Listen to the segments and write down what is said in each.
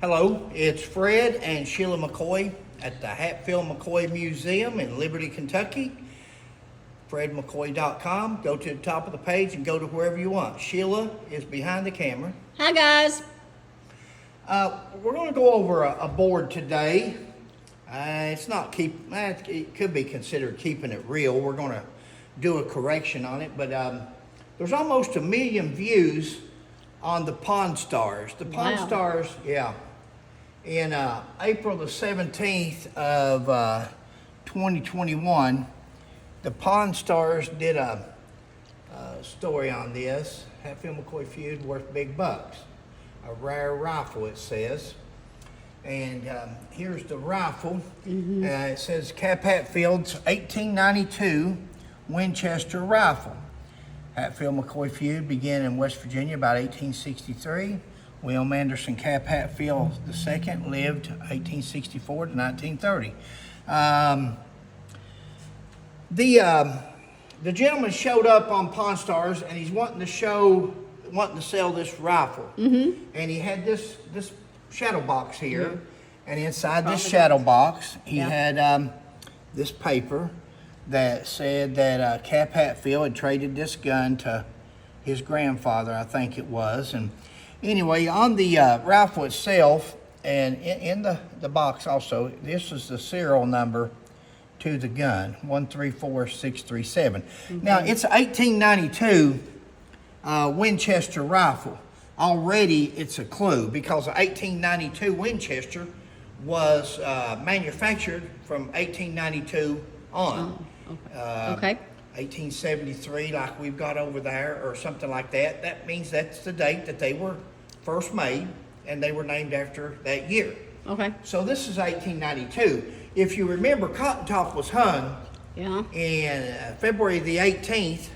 Hello, it's Fred and Sheila McCoy at the Hatfield McCoy Museum in Liberty, Kentucky. FredMcCoy.com. Go to the top of the page and go to wherever you want. Sheila is behind the camera. Hi, guys. We're going to go over a board today. It's not it could be considered keeping it real. We're going to do a correction on it, but there's almost 1 million views on the Pawn Stars. The Pawn Stars, yeah. In April the 17th of 2021, the Pawn Stars did a story on this. Hatfield McCoy Feud worth big bucks. A rare rifle, it says. And here's the rifle. It says Cap Hatfield's 1892 Winchester rifle. Hatfield McCoy Feud began in West Virginia about 1863. William Anderson Cap Hatfield II lived 1864 to 1930. The gentleman showed up on Pawn Stars, and he's wanting to sell this rifle. And he had this shadow box here, and inside this shadow box, he had this paper that said that Cap Hatfield had traded this gun to his grandfather, I think it was. And anyway, on the rifle itself, and in the box also, this is the serial number to the gun, 134637. Now, it's an 1892 Winchester rifle. Already, it's a clue, because the 1892 Winchester was manufactured from 1892 on. Okay. 1873, like we've got over there, or something like that. That means that's the date that they were first made, and they were named after that year. Okay. So this is 1892. If you remember, Cotton Top was hung in February the 18th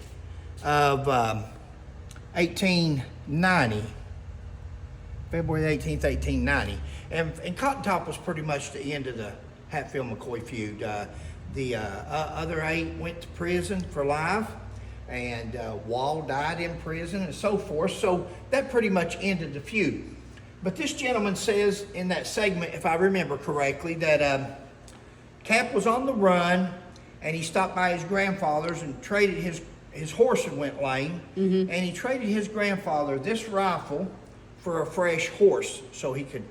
of 1890. February 18th, 1890. And Cotton Top was pretty much the end of the Hatfield McCoy feud. The other 8 went to prison for life, and Wall died in prison, and so forth. So that pretty much ended the feud. But this gentleman says in that segment, if I remember correctly, that Cap was on the run, and he stopped by his grandfather's and traded his horse and went lame, and he traded his grandfather this rifle for a fresh horse so he could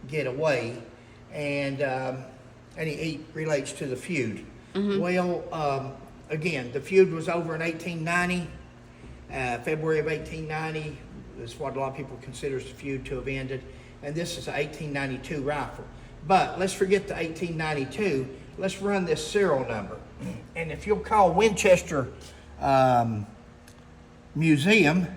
get away. And he relates to the feud. Well, again, the feud was over in 1890, February of 1890. Is what a lot of people consider the feud to have ended. And this is an 1892 rifle. But let's forget the 1892. Let's run this serial number. And if you'll call Winchester Museum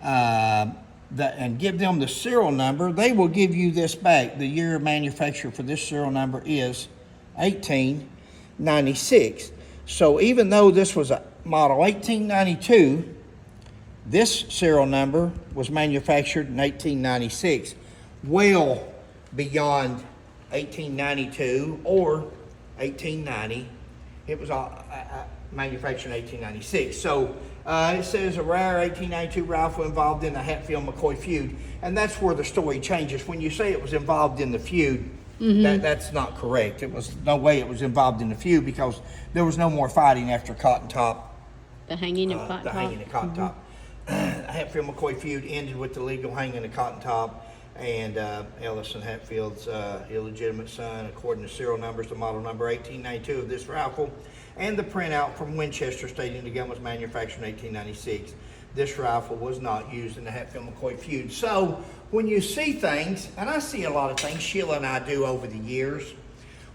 and give them the serial number, they will give you this back. The year of manufacture for this serial number is 1896. So even though this was a model 1892, this serial number was manufactured in 1896, well beyond 1892 or 1890. It was manufactured in 1896. So it says a rare 1892 rifle involved in the Hatfield McCoy feud, and that's where the story changes. When you say it was involved in the feud, that's not correct. It was no way it was involved in the feud, because there was no more fighting after Cotton Top. The hanging of Cotton Top. The Hatfield McCoy feud ended with the legal hanging of Cotton Top, and Ellison Hatfield's illegitimate son, according to serial numbers, the model number 1892 of this rifle, and the printout from Winchester stating the gun was manufactured in 1896. This rifle was not used in the Hatfield McCoy feud. So when you see things, and I see a lot of things, Sheila and I do over the years,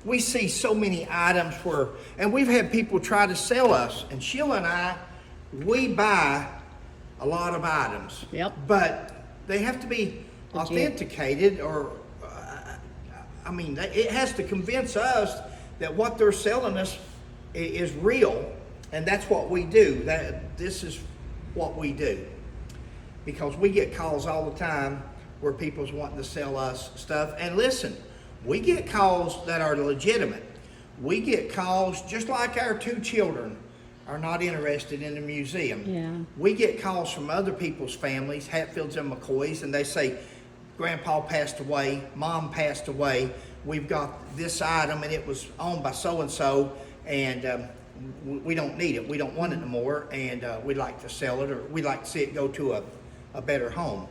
we see so many items and we've had people try to sell us, and Sheila and I, we buy a lot of items. But they have to be authenticated, or it has to convince us that what they're selling us is real, and that's what we do. This is what we do, because we get calls all the time where people's wanting to sell us stuff. And listen, we get calls that are legitimate. We get calls just like our 2 children are not interested in the museum. We get calls from other people's families, Hatfields and McCoys, and they say, grandpa passed away, mom passed away. We've got this item and it was owned by so-and-so, and we don't need it. We don't want it anymore, and we'd like to sell it, or we'd like to see it go to a better home.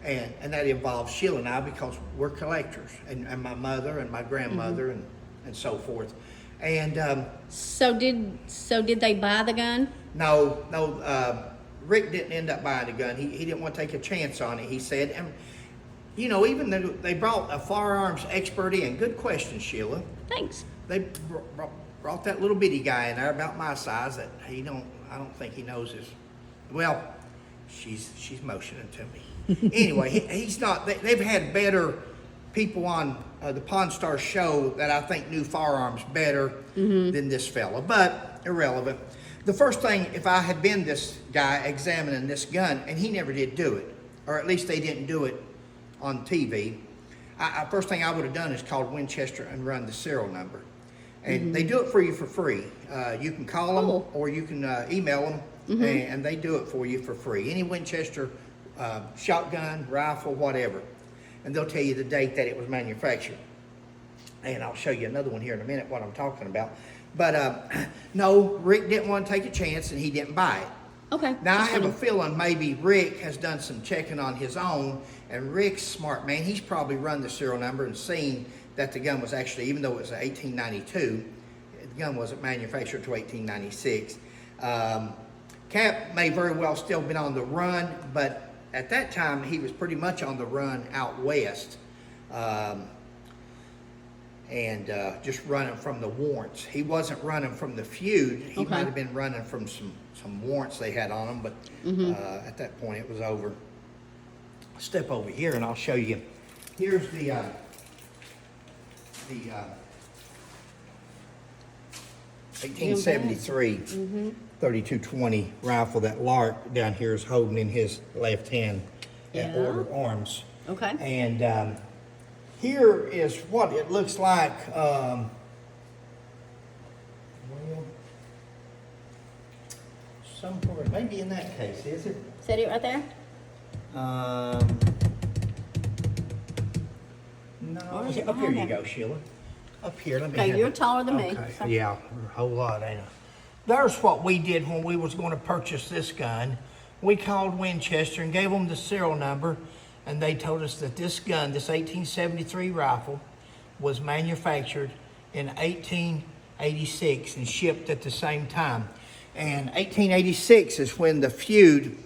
And that involves Sheila and I, because we're collectors, and my mother and my grandmother and so forth. And So did they buy the gun? no, Rick didn't end up buying the gun. He didn't want to take a chance on it, he said. And you know, even though they brought a firearms expert in. Good question, Sheila. Thanks. They brought that little bitty guy in there about my size that I don't think he knows his. Well, she's motioning to me. Anyway, he's not. They've had better people on the Pawn Star show that I think knew firearms better than this fella, but irrelevant. The first thing, if I had been this guy examining this gun, and he never did do it, or at least they didn't do it on TV, first thing I would have done is called Winchester and run the serial number. And they do it for you for free. You can call them or you can email them, and they do it for you for free. Any Winchester shotgun, rifle, whatever. And they'll tell you the date that it was manufactured. And I'll show you another one here in a minute what I'm talking about. But no, Rick didn't want to take a chance, and he didn't buy it. Okay. Now, I have a feeling maybe Rick has done some checking on his own, and Rick's smart man. He's probably run the serial number and seen that the gun was actually, even though it was 1892, the gun wasn't manufactured until 1896. Cap may very well still been on the run, but at that time, he was pretty much on the run out west. And just running from the warrants. He wasn't running from the feud. He might have been running from some warrants they had on him, but at that point it was over. Step over here and I'll show you. Here's the 1873 3220 rifle that Lark down here is holding in his left hand at Order Arms. Okay. And here is what it looks like. Well, somewhere, maybe in that case, is it? Set it right there? No. Up here you go, Sheila. Up here, let me. Okay, have you're it. taller than me. Okay. So- Yeah, a whole lot, ain't it? There's what we did when we was going to purchase this gun. We called Winchester and gave them the serial number, and they told us that this gun, this 1873 rifle, was manufactured in 1886 and shipped at the same time. And 1886 is when the feud,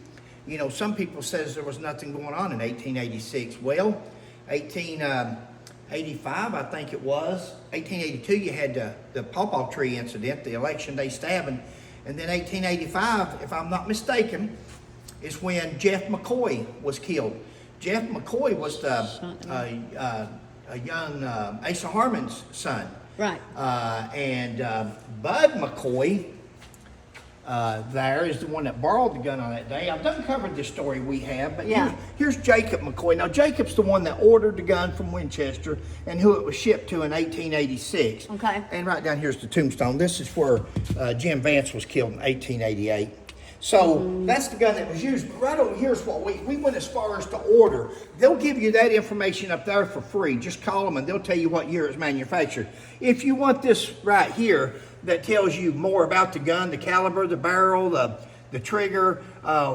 you know, some people says there was nothing going on in 1886. Well, 1885, I think it was. 1882, you had the pawpaw tree incident, the election day stabbing. And then 1885, if I'm not mistaken, is when Jeff McCoy was killed. Jeff McCoy was a young Asa Harmon's son. Right. And Bud McCoy there is the one that borrowed the gun on that day. I've done covered this story we have, but here's Jacob McCoy. Now, Jacob's the one that ordered the gun from Winchester and who it was shipped to in 1886. Okay. And right down here's the tombstone. This is where Jim Vance was killed in 1888. So that's the gun that was used. But right over here's what we went as far as to order. They'll give you that information up there for free. Just call them and they'll tell you what year it's manufactured. If you want this right here that tells you more about the gun, the caliber, the barrel, the trigger,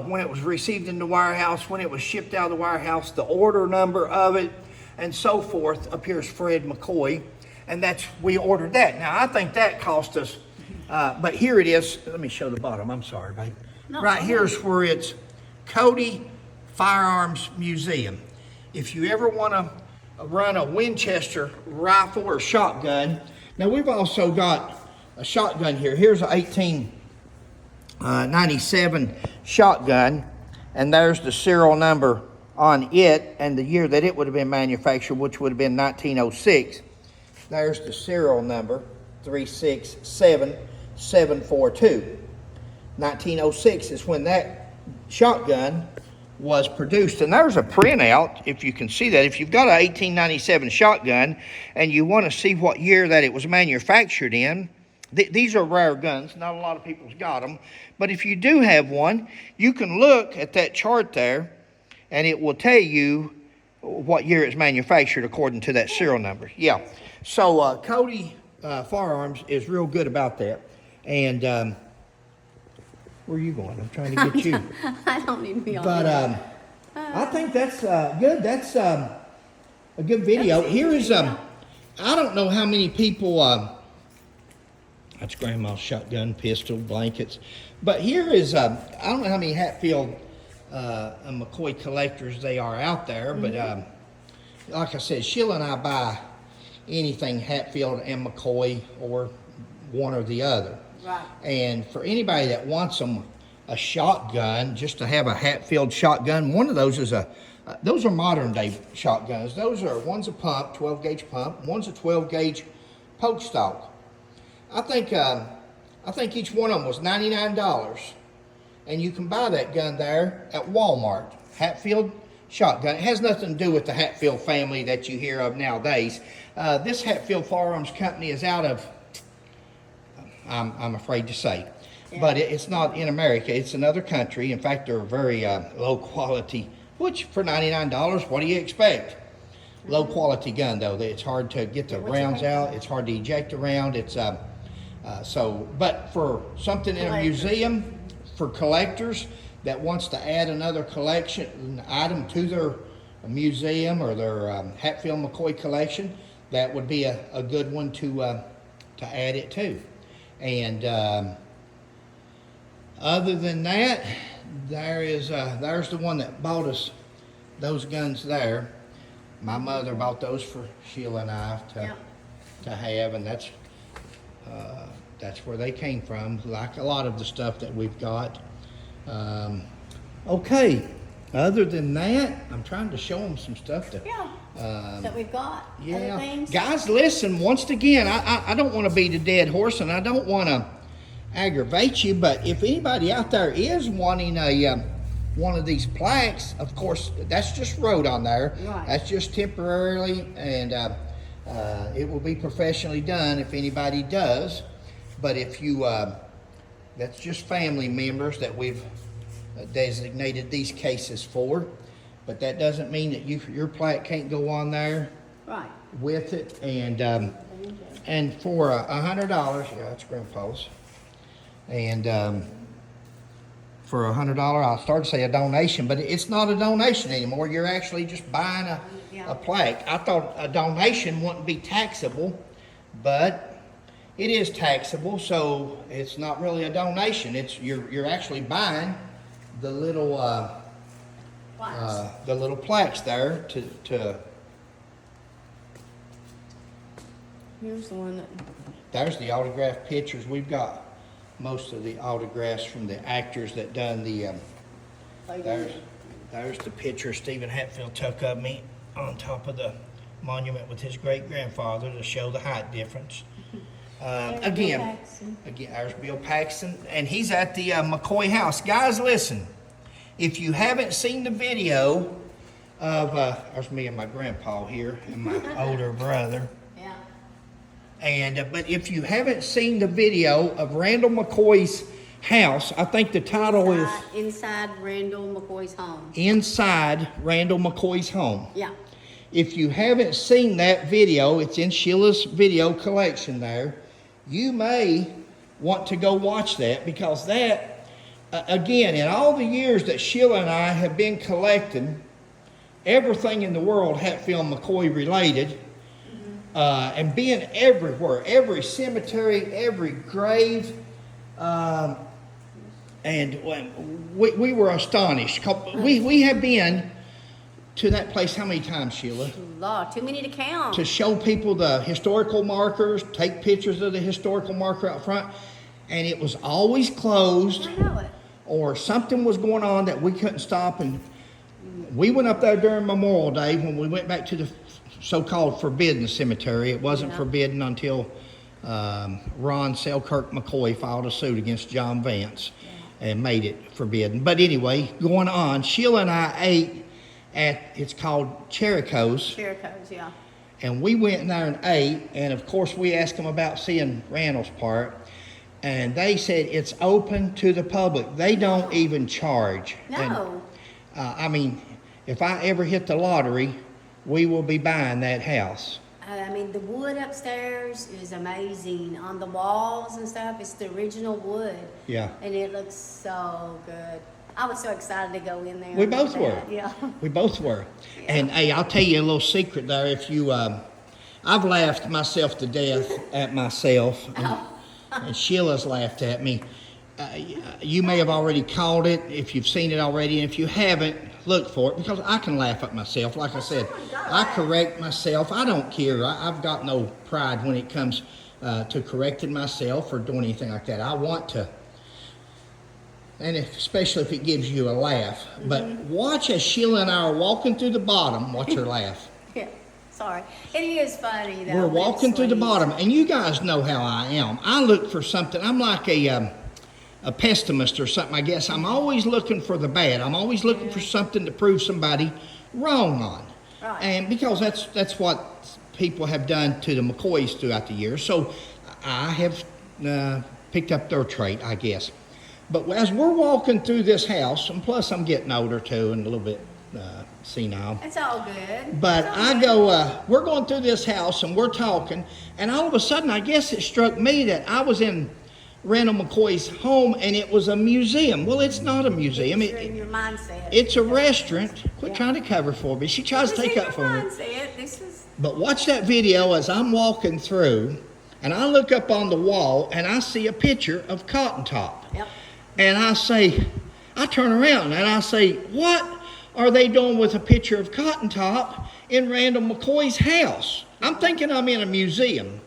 when it was received in the warehouse, when it was shipped out of the warehouse, the order number of it, and so forth, appears Fred McCoy. And we ordered that. Now, I think that cost us, but here it is. Let me show the bottom. I'm sorry, babe. No, right here's where it's Cody Firearms Museum. If you ever want to run a Winchester rifle or shotgun, now we've also got a shotgun here. Here's an 1897 shotgun, and there's the serial number on it and the year that it would have been manufactured, which would have been 1906. There's the serial number, 367742. 1906 is when that shotgun was produced. And there's a printout, if you can see that. If you've got an 1897 shotgun and you want to see what year that it was manufactured in, these are rare guns. Not a lot of people's got them. But if you do have one, you can look at that chart there and it will tell you what year it's manufactured according to that serial number. Yeah. So Cody Firearms is real good about that. And where are you going? I'm trying to get you. I don't need to be on But I think that's good. That's a good video. Here is I don't know how many people. That's Grandma's shotgun, pistol, blankets. But here is I don't know how many Hatfield and McCoy collectors they are out there. But like I said, Sheila and I buy anything Hatfield and McCoy or one or the other. Right. And for anybody that wants them a shotgun, just to have a Hatfield shotgun, one of those is those are modern day shotguns. One's a pump, 12 gauge pump, one's a 12 gauge poke stock. I think each one of them was $99, and you can buy that gun there at Walmart. Hatfield shotgun. It has nothing to do with the Hatfield family that you hear of nowadays. This Hatfield Firearms Company is out of, I'm afraid to say, but it's not in America. It's another country. In fact, they're very low quality, which for $99, what do you expect? Low quality gun though. It's hard to get the rounds out. It's hard to eject a round. It's but for something in a museum, for collectors that wants to add another collection item to their museum or their Hatfield McCoy collection, that would be a good one to add it to. And other than that, there's the one that bought us those guns there. My mother bought those for Sheila and I to have, and that's where they came from, like a lot of the stuff that we've got. Okay, other than that, I'm trying to show them some stuff that we've got. Yeah, Other things. guys, listen, once again, I don't want to beat a dead horse, and I don't want to aggravate you, but if anybody out there is wanting one of these plaques, of course, that's just wrote on there. Right. That's just temporarily, and it will be professionally done if anybody does. But if you, that's just family members that we've designated these cases for. But that doesn't mean that your plaque can't go on there Right. with it. And for $100, yeah, that's Grandpa's. And for $100, I'll start to say a donation, but it's not a donation anymore. You're actually just buying a plaque. I thought a donation wouldn't be taxable, but it is taxable, so it's not really a donation. You're actually buying the little plaques there to. Here's the one that. There's the autographed pictures. We've got most of the autographs from the actors that done the. There's the picture Stephen Hatfield took of me on top of the monument with his great grandfather to show the height difference. Again, there's Bill Paxton, and he's at the McCoy house. Guys, listen, if you haven't seen the video of, there's me and my grandpa here, and my older brother. Yeah. And, but if you haven't seen the video of Randall McCoy's house, I think the title is Inside Randall McCoy's Home. Inside Randall McCoy's Home. Yeah. If you haven't seen that video, it's in Sheila's video collection there. You may want to go watch that, because that, again, in all the years that Sheila and I have been collecting everything in the world Hatfield McCoy related, and being everywhere, every cemetery, every grave, and we were astonished. We have been to that place how many times, Sheila? Lord, too many to count. To show people the historical markers, take pictures of the historical marker out front, and it was always closed. I know it. Or something was going on that we couldn't stop. And we went up there during Memorial Day when we went back to the so-called forbidden cemetery. It wasn't forbidden until Ron Selkirk McCoy filed a suit against John Vance and made it forbidden. But anyway, going on, Sheila and I ate it's called Cherico's. Cherico's, yeah. And we went in there and ate, and of course we asked them about seeing Randall's part, and they said it's open to the public. They don't even charge. No. And, I mean, if I ever hit the lottery, we will be buying that house. I mean, the wood upstairs is amazing. On the walls and stuff, it's the original wood. Yeah. And it looks so good. I was so excited to go in there. We and both look were. at that. Yeah. We both were. And hey, I'll tell you a little secret there. If you, I've laughed myself to death at myself, and Sheila's laughed at me. You may have already called it if you've seen it already, and if you haven't, look for it, because I can laugh at myself. Like I said, I correct myself. I don't care. I've got no pride when it comes to correcting myself or doing anything like that. I want to. And especially if it gives you a laugh. But watch as Sheila and I are walking through the bottom. Watch her laugh. Yeah. Sorry. It is funny though. We're walking through the Sweet. bottom, and you guys know how I am. I look for something. I'm like a pessimist or something, I guess. I'm always looking for the bad. I'm always looking for something to prove somebody wrong on. Right. And because that's what people have done to the McCoys throughout the years. So I have picked up their trait, I guess. But as we're walking through this house, and plus I'm getting older too and a little bit senile. It's all good. But It's all I good. go, we're going through this house and we're talking, and all of a sudden I guess it struck me that I was in Randall McCoy's home and it was a museum. Well, it's not a museum. You're in your mindset. It's a restaurant. Quit trying to cover for me. She tries to It's take in up your for me. mindset. This is. But watch that video as I'm walking through, and I look up on the wall and I see a picture of Cotton Top. Yep. And I turn around and I say, what are they doing with a picture of Cotton Top in Randall McCoy's house? I'm thinking I'm in a museum.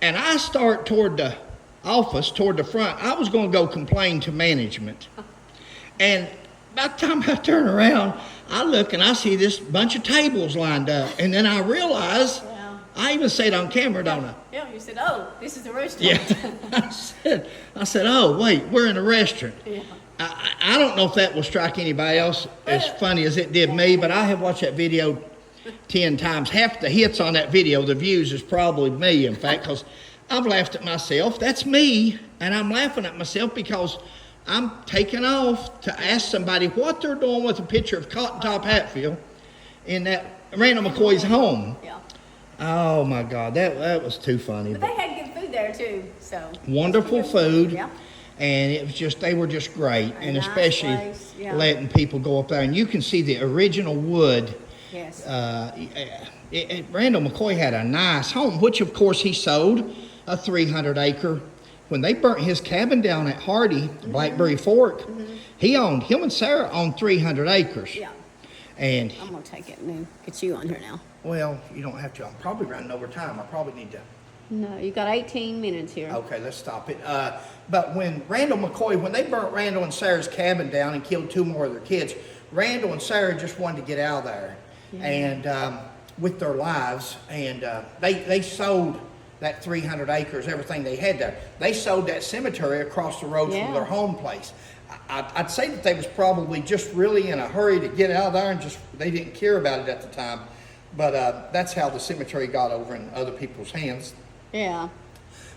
And I start toward the office, toward the front. I was going to go complain to management. And by the time I turn around, I look and I see this bunch of tables lined up. And then I realize, I even said on camera, don't I? Yeah, you said, oh, this is the restaurant. Yeah. I said, oh, wait, we're in a restaurant. Yeah. I don't know if that will strike anybody else as funny as it did me, but I have watched that video 10 times. Half the hits on that video, the views, is probably me, in fact, because I've laughed at myself. That's me, and I'm laughing at myself because I'm taking off to ask somebody what they're doing with a picture of Cotton Top Hatfield in that Randall McCoy's home. Yeah. Oh, my God, that was too funny. But they had good food there, too, so. Wonderful food. Yeah. And it was they were just great, and nice especially place, yeah. letting people go up there. And you can see the original wood. Yes. Randall McCoy had a nice home, which of course he sold a 300-acre. When they burnt his cabin down at Hardy, Blackberry Fork, him and Sarah owned 300 acres. Yeah. And I'm going to take it and get you on here now. well, you don't have to. I'm probably running over time. I probably need to. No, you got 18 minutes here. Okay, let's stop it. But when Randall McCoy, when they burnt Randall and Sarah's cabin down and killed 2 more of their kids, Randall and Sarah just wanted to get out of there, and with their lives, and they sold that 300 acres, everything they had there. They sold that cemetery across the road from their home place. I'd say that they was probably just really in a hurry to get out of there, and just they didn't care about it at the time. But that's how the cemetery got over in other people's hands. Yeah.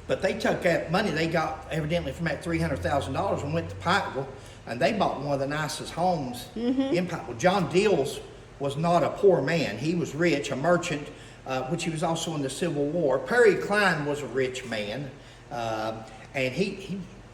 But they took that money they got evidently from that $300,000 and went to Pikeville, and they bought one of the nicest homes in Pikeville. John Dills was not a poor man. He was rich, a merchant, which he was also in the Civil War. Perry Klein was a rich man, and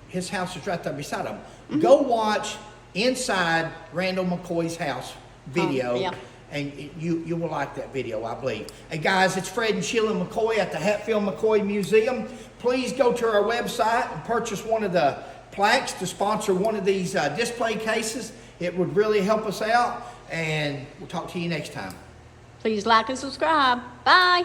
his house is right there beside him. Go watch Inside Randall McCoy's House video. Yeah. And you will like that video, I believe. And guys, it's Fred and Sheila McCoy at the Hatfield McCoy Museum. Please go to our website and purchase one of the plaques to sponsor one of these display cases. It would really help us out. And we'll talk to you next time. Please like and subscribe. Bye.